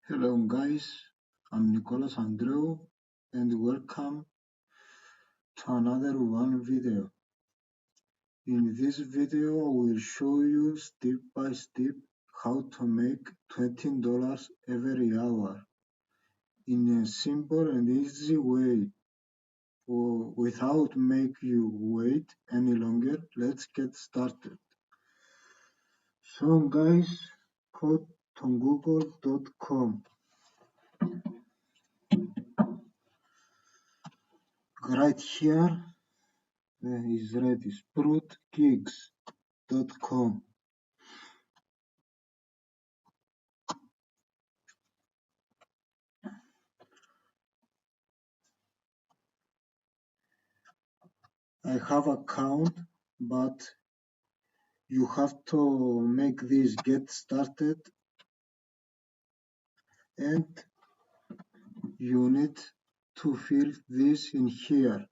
Hello guys, I'm Nicolas Andreu and welcome to another one video. In this video I will show you step by step how to make $20 every hour in a simple and easy way without make you wait any longer. Let's get started. So guys, go to google.com. Right here is ready, sproutgigs.com. I have account, but you have to make this get started and you need to fill this in here.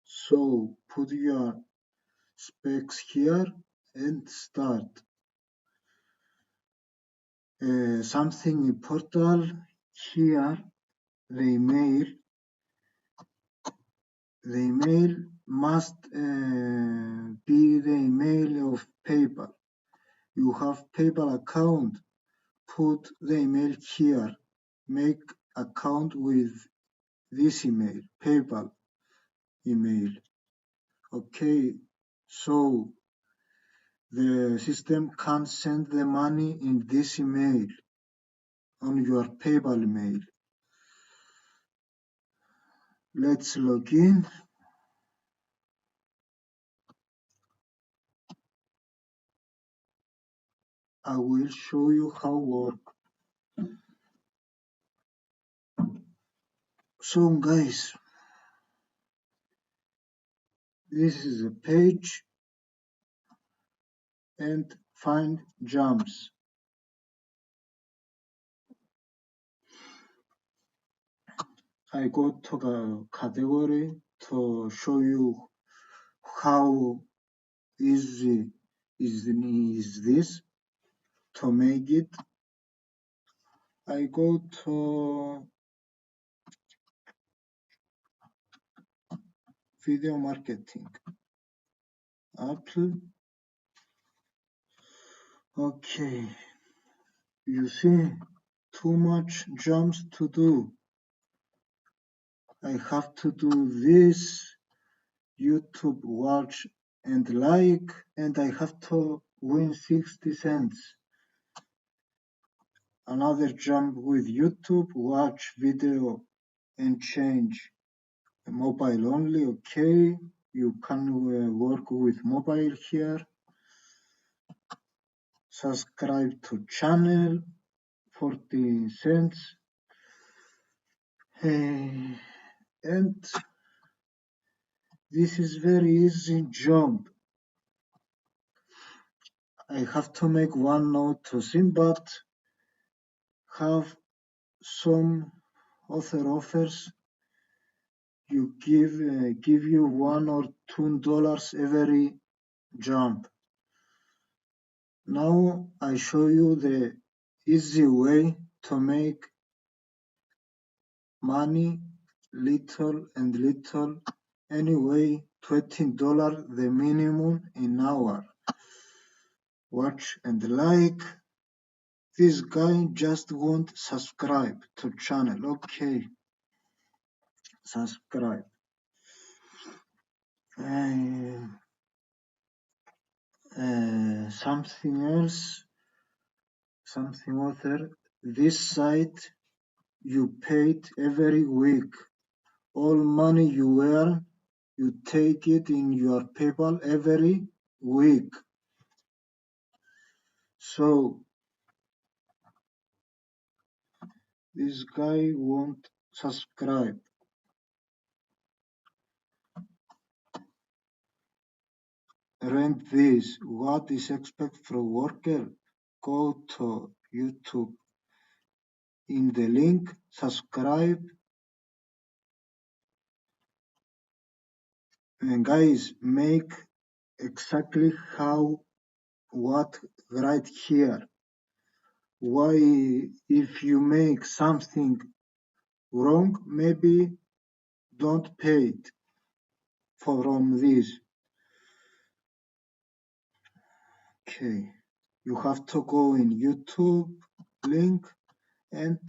So put your specs here and start. Something important here, the email must be the email of PayPal. You have PayPal account, put the email here. Make account with this email, PayPal email. Okay, so the system can send the money in this email on your PayPal email. Let's log in. I will show you how work. So guys, this is a page and find jumps. I go to the category to show you how easy is this to make it. I go to video marketing, Apple. Okay, you see, too much jumps to do. I have to do this, YouTube watch and like, and I have to win 60 cents. Another jump with YouTube watch video and change. Mobile only, okay. You can work with mobile here. Subscribe to channel, 40 cents. And this is very easy jump. I have to make one note to Simbat, have some other offers. You give you $1 or $2 every jump. Now I show you the easy way to make money little and little. Anyway, $20 the minimum in hour. Watch and like. This guy just won't subscribe to channel. Okay, subscribe. Something else, something other. This site you paid every week. All money you earn, you take it in your PayPal every week. So this guy won't subscribe. Rent this. What is expect from worker? Go to YouTube. In the link, subscribe. And guys, make exactly how what right here. Why, if you make something wrong, maybe don't pay it from this. Okay, you have to go in YouTube link and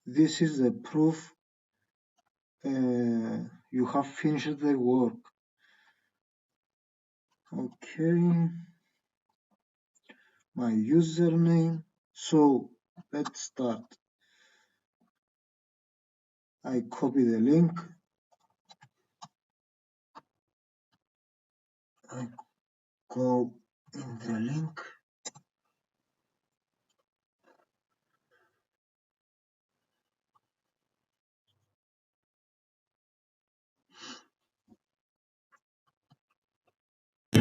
this is the proof you have finished the work. Okay, my username. So let's start. I copy the link. I go in the link.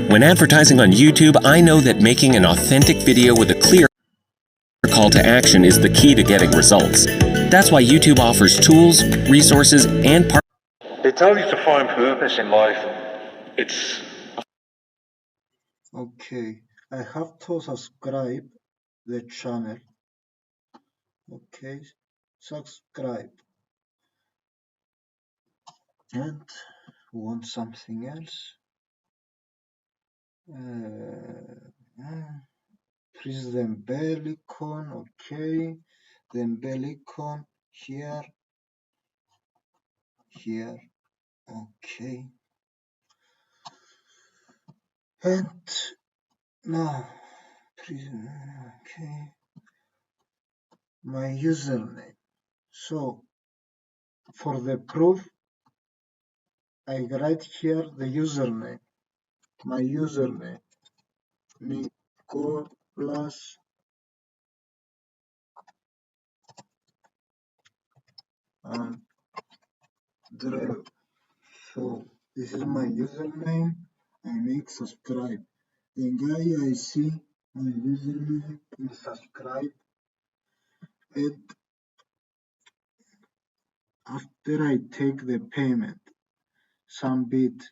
When advertising on YouTube, I know that making an authentic video with a clear call to action is the key to getting results. That's why YouTube offers tools, resources, and They tell you to find purpose in life. It's Okay, I have to subscribe the channel. Okay, subscribe. And want something else? Press the bell icon. Okay, the bell icon here. Okay, and now okay, my username. So for the proof, I write here the username. My username, Nicolas Andreu. So this is my username. I make subscribe. The guy I see my username is subscribe, and after I take the payment, submit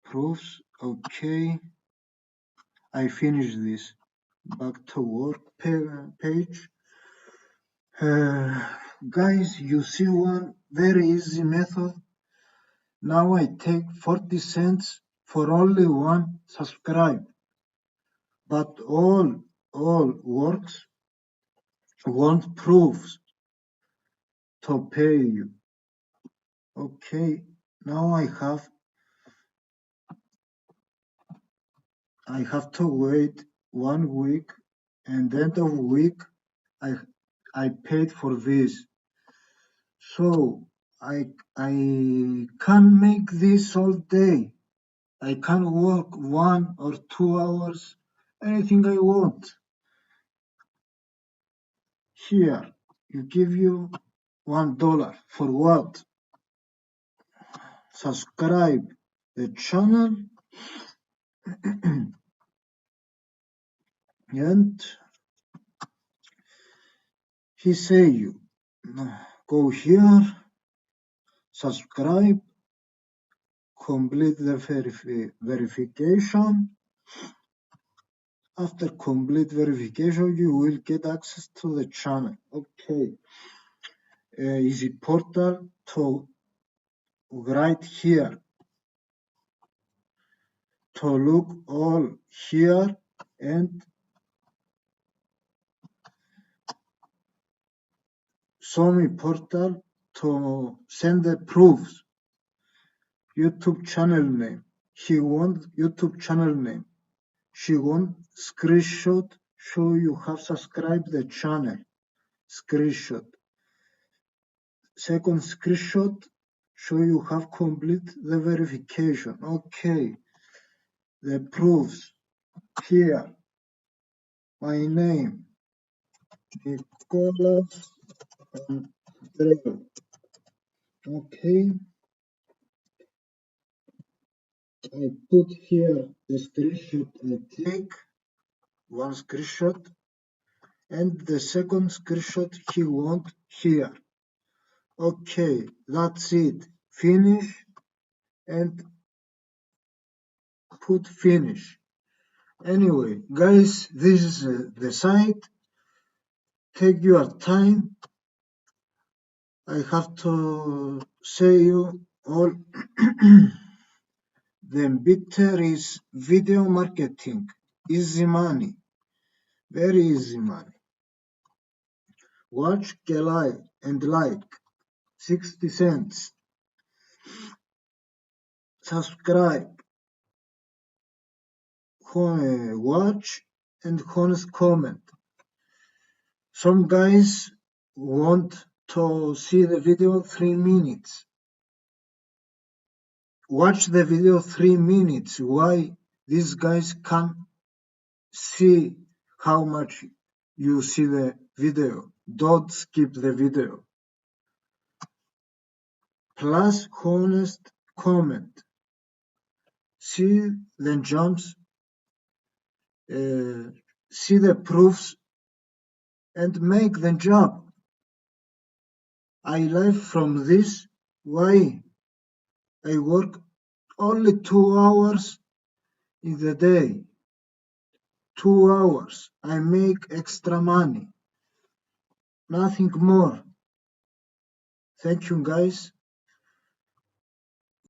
proofs. Okay, I finish this. Back to work page. Guys, you see one very easy method. Now I take 40 cents for only one subscribe. But all works want proofs to pay you. Okay, now I have to wait 1 week, and end of week I paid for this. So I can make this all day. I can work 1 or 2 hours, anything I want. Here, you give you $1 for what? Subscribe the channel and he say you go here, subscribe, complete the verification. After complete verification, you will get access to the channel. Okay, easy portal to right here. To look all here and show me portal to send the proofs. YouTube channel name. He want YouTube channel name. She want screenshot show you have subscribed the channel. Screenshot. Second screenshot show you have complete the verification. Okay. The proofs here. My name Nicolas Andreu. Okay. I put here the screenshot I take, one screenshot, and the second screenshot he want here. Okay, that's it. Finish and put finish. Anyway, guys, this is the site. Take your time. I have to say you all the bitter is video marketing. Easy money. Very easy money. Watch, and like. 60 cents. Subscribe. Watch and honest comment. Some guys want to see the video 3 minutes. Watch the video 3 minutes. Why these guys can't see how much you see the video? Don't skip the video. Plus honest comment. See the jumps, see the proofs, and make the job. I live from this. Why? I work only 2 hours in the day. 2 hours. I make extra money. Nothing more. Thank you, guys.